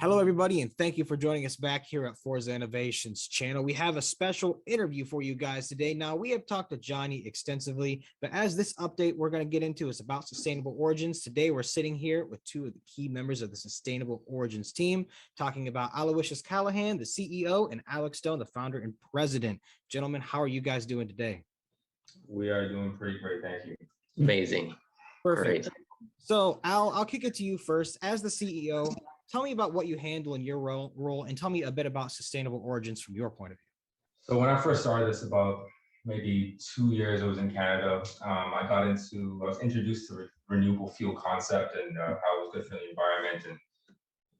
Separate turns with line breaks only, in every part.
Hello, everybody, and thank you for joining us back here at Forza Innovations channel. We have a special interview for you guys today. Now, we have talked to Johnny extensively, but as this update we're going to get into is about sustainable origins. Today, we're sitting here with two of the key members of the Sustainable Origins team, talking about Aloysius Callahan, the CEO, and Alex Stone, the founder and president. Gentlemen, how are you guys doing today?
We are doing pretty great, thank you.
Amazing.
Perfect.
Great.
So, Al, I'll kick it to you first. As the CEO, tell me about what you handle in your role and tell me a bit about Sustainable Origins from your point of view.
So when I first started this about maybe 2 years, I was in Canada. I was introduced to the renewable fuel concept and how it was good for the environment and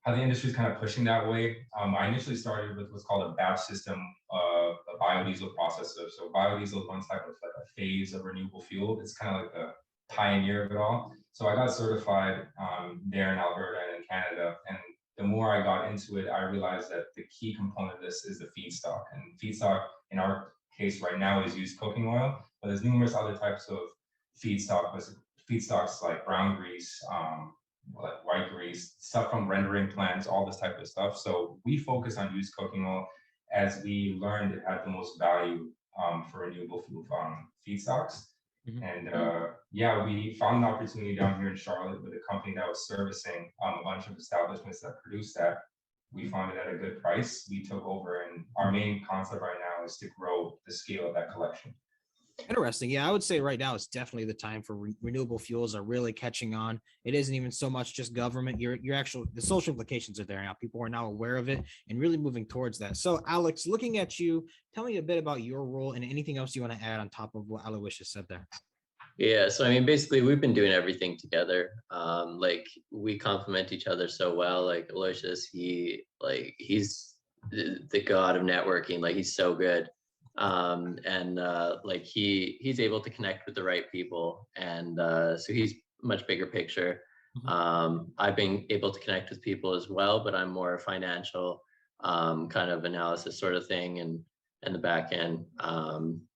how the industry is kind of pushing that way. I initially started with what's called a batch system, a biodiesel processor. So biodiesel is one type of like a phase of renewable fuel. It's kind of like the pioneer of it all. So I got certified there in Alberta and in Canada. And the more I got into it, I realized that the key component of this is the feedstock. And feedstock in our case right now is used cooking oil, but there's numerous other types of feedstocks like brown grease, like white grease, stuff from rendering plants, all this type of stuff. So we focus on used cooking oil as we learned it had the most value for renewable fuel feedstocks. And we found an opportunity down here in Charlotte with a company that was servicing a bunch of establishments that produce that. We found it at a good price. We took over, and our main concept right now is to grow the scale of that collection.
Interesting. Yeah, I would say right now is definitely the time for renewable fuels are really catching on. It isn't even so much just government. The social implications are there now. People are now aware of it and really moving towards that. So, Alex, looking at you, tell me a bit about your role and anything else you want to add on top of what Aloysius said there.
Yeah, so I mean, basically, we've been doing everything together. Like we complement each other so well. Like Aloysius, he's the god of networking. Like he's so good. Like he's able to connect with the right people, and so he's much bigger picture. I've been able to connect with people as well, but I'm more financial kind of analysis sort of thing and the back end.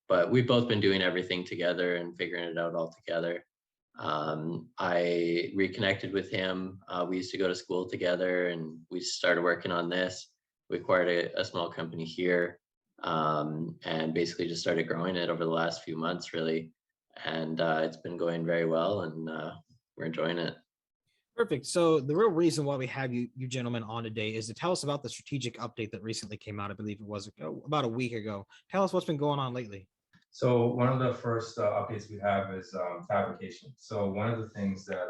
But we've both been doing everything together and figuring it out all together. I reconnected with him. We used to go to school together, and we started working on this. We acquired a small company here. And basically just started growing it over the last few months, really. And it's been going very well, and we're enjoying it.
Perfect. So the real reason why we have you gentlemen on today is to tell us about the strategic update that recently came out. I believe it was about a week ago. Tell us what's been going on lately.
So one of the first updates we have is fabrication. So one of the things that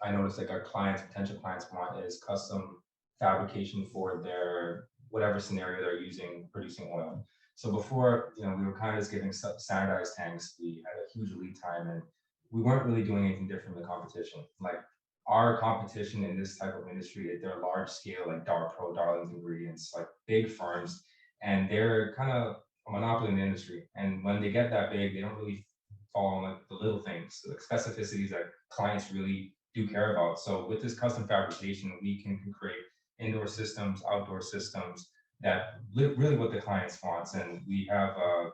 I noticed like our potential clients want is custom fabrication for their whatever scenario they're using producing oil. So before, we were kind of just giving standardized tanks. We had a huge lead time, and we weren't really doing anything different from the competition. Like our competition in this type of industry, they're large scale, like Darpro, Darling's Ingredients, like big firms, and they're kind of a monopoly in the industry. And when they get that big, they don't really follow like the little things, the specificities that clients really do care about. So with this custom fabrication, we can create indoor systems, outdoor systems that really what the clients wants. And we have a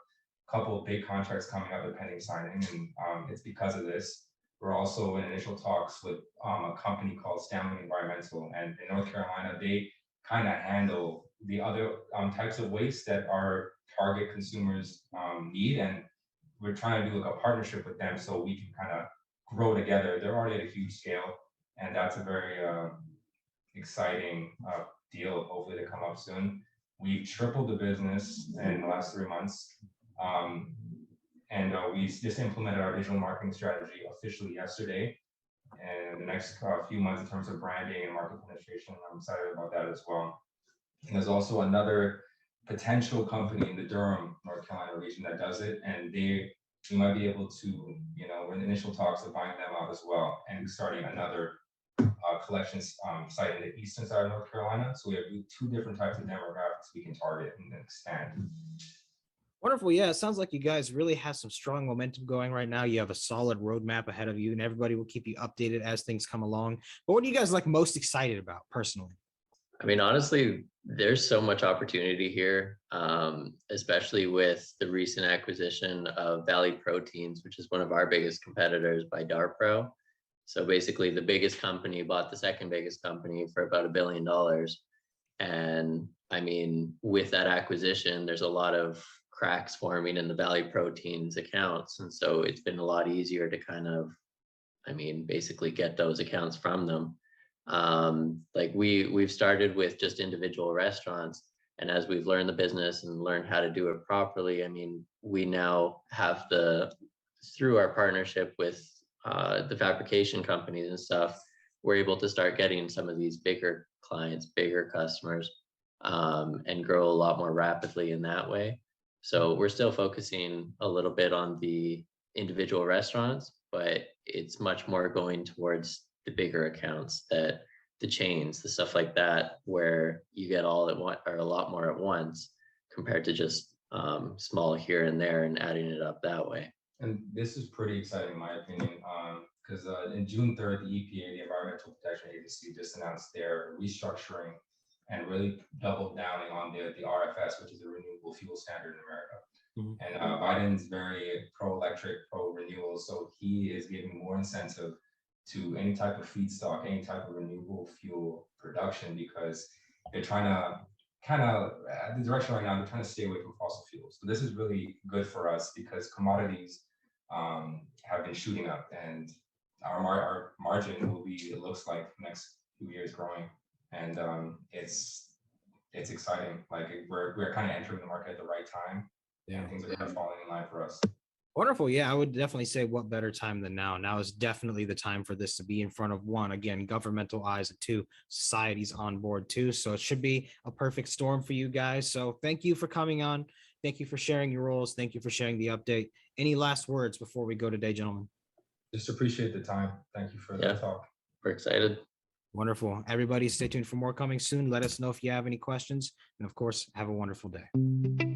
couple of big contracts coming up, pending signing, and it's because of this. We're also in initial talks with a company called Stanley Environmental, and in North Carolina, they kind of handle the other types of waste that our target consumers need, and we're trying to do like a partnership with them so we can kind of grow together. They're already at a huge scale, and that's a very exciting deal, hopefully to come up soon. We've tripled the business in the last 3 months. We just implemented our digital marketing strategy officially yesterday. And the next few months in terms of branding and market penetration, I'm excited about that as well. And there's also another potential company in the Durham, North Carolina region that does it. And we might be able to, we're in initial talks of buying them out as well and starting another collections site in the eastern side of North Carolina. So we have 2 different types of demographics we can target and expand.
Wonderful. Yeah, it sounds like you guys really have some strong momentum going right now. You have a solid roadmap ahead of you, and everybody will keep you updated as things come along. But what are you guys most excited about personally?
I mean, honestly, there's so much opportunity here, especially with the recent acquisition of Valley Proteins, which is one of our biggest competitors by Darpro. So basically, the biggest company bought the second biggest company for about $1 billion. And I mean, with that acquisition, there's a lot of cracks forming in the Valley Proteins accounts. And so it's been a lot easier to kind of, I mean, basically get those accounts from them. Like we've started with just individual restaurants. And as we've learned the business and learned how to do it properly, I mean, we now have through our partnership with the fabrication companies and stuff, we're able to start getting some of these bigger clients, bigger customers, and grow a lot more rapidly in that way. So we're still focusing a little bit on the individual restaurants, but it's much more going towards the bigger accounts, that the chains, the stuff like that, where you get all at once or a lot more at once compared to just small here and there and adding it up that way.
And this is pretty exciting, in my opinion, because in June 3rd, the EPA, the Environmental Protection Agency, just announced their restructuring and really doubled down on the RFS, which is the Renewable Fuel Standard in America. And Biden's very pro-electric, pro-renewal, so he is giving more incentive to any type of feedstock, any type of renewable fuel production, because they're trying to the direction right now, they're trying to stay away from fossil fuels. So this is really good for us because commodities have been shooting up, and our margin will be, it looks like, next few years growing, and it's exciting. Like we're kind of entering the market at the right time. Yeah, things are kind of falling in line for us.
Wonderful. Yeah, I would definitely say what better time than now. Now is definitely the time for this to be in front of, one, again, governmental eyes, and two, society's on board too. So it should be a perfect storm for you guys. So thank you for coming on. Thank you for sharing your roles. Thank you for sharing the update. Any last words before we go today, gentlemen?
Just appreciate the time. Thank you for the talk.
We're excited.
Wonderful. Everybody stay tuned for more coming soon. Let us know if you have any questions. And of course, have a wonderful day.